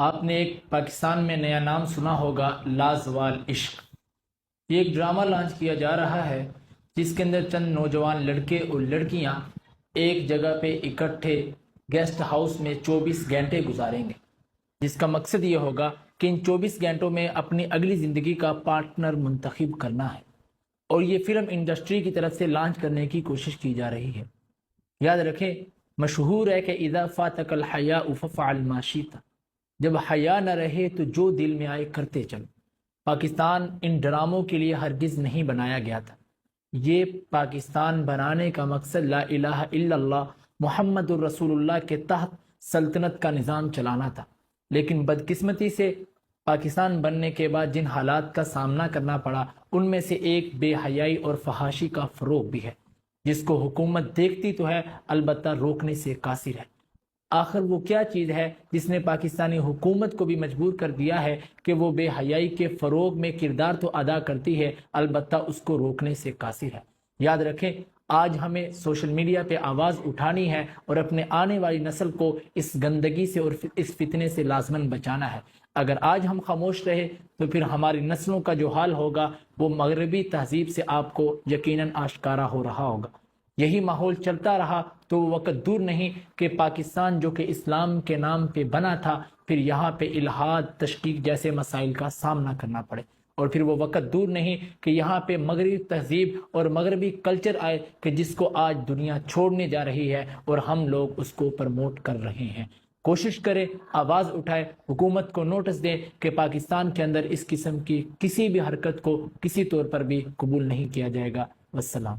آپ نے ایک پاکستان میں نیا نام سنا ہوگا، لازوال عشق۔ یہ ایک ڈرامہ لانچ کیا جا رہا ہے جس کے اندر چند نوجوان لڑکے اور لڑکیاں ایک جگہ پہ اکٹھے گیسٹ ہاؤس میں 24 گھنٹے گزاریں گے، جس کا مقصد یہ ہوگا کہ ان 24 گھنٹوں میں اپنی اگلی زندگی کا پارٹنر منتخب کرنا ہے، اور یہ فلم انڈسٹری کی طرف سے لانچ کرنے کی کوشش کی جا رہی ہے۔ یاد رکھیں، مشہور ہے کہ اذا فاتک الحیاء ففعل ما شئت، جب حیا نہ رہے تو جو دل میں آئے کرتے چل۔ پاکستان ان ڈراموں کے لیے ہرگز نہیں بنایا گیا تھا۔ یہ پاکستان بنانے کا مقصد لا الہ الا اللہ محمد الرسول اللہ کے تحت سلطنت کا نظام چلانا تھا، لیکن بدقسمتی سے پاکستان بننے کے بعد جن حالات کا سامنا کرنا پڑا، ان میں سے ایک بے حیائی اور فحاشی کا فروغ بھی ہے، جس کو حکومت دیکھتی تو ہے البتہ روکنے سے قاصر ہے۔ آخر وہ کیا چیز ہے جس نے پاکستانی حکومت کو بھی مجبور کر دیا ہے کہ وہ بے حیائی کے فروغ میں کردار تو ادا کرتی ہے، البتہ اس کو روکنے سے قاصر ہے۔ یاد رکھیں، آج ہمیں سوشل میڈیا پہ آواز اٹھانی ہے اور اپنے آنے والی نسل کو اس گندگی سے اور اس فتنے سے لازماً بچانا ہے۔ اگر آج ہم خاموش رہے تو پھر ہماری نسلوں کا جو حال ہوگا وہ مغربی تہذیب سے آپ کو یقیناً آشکارا ہو رہا ہوگا۔ یہی ماحول چلتا رہا تو وہ وقت دور نہیں کہ پاکستان جو کہ اسلام کے نام پہ بنا تھا، پھر یہاں پہ الحاد، تشکیک جیسے مسائل کا سامنا کرنا پڑے، اور پھر وہ وقت دور نہیں کہ یہاں پہ مغربی تہذیب اور مغربی کلچر آئے کہ جس کو آج دنیا چھوڑنے جا رہی ہے اور ہم لوگ اس کو پروموٹ کر رہے ہیں۔ کوشش کرے، آواز اٹھائے، حکومت کو نوٹس دے کہ پاکستان کے اندر اس قسم کی کسی بھی حرکت کو کسی طور پر بھی قبول نہیں کیا جائے گا۔ والسلام۔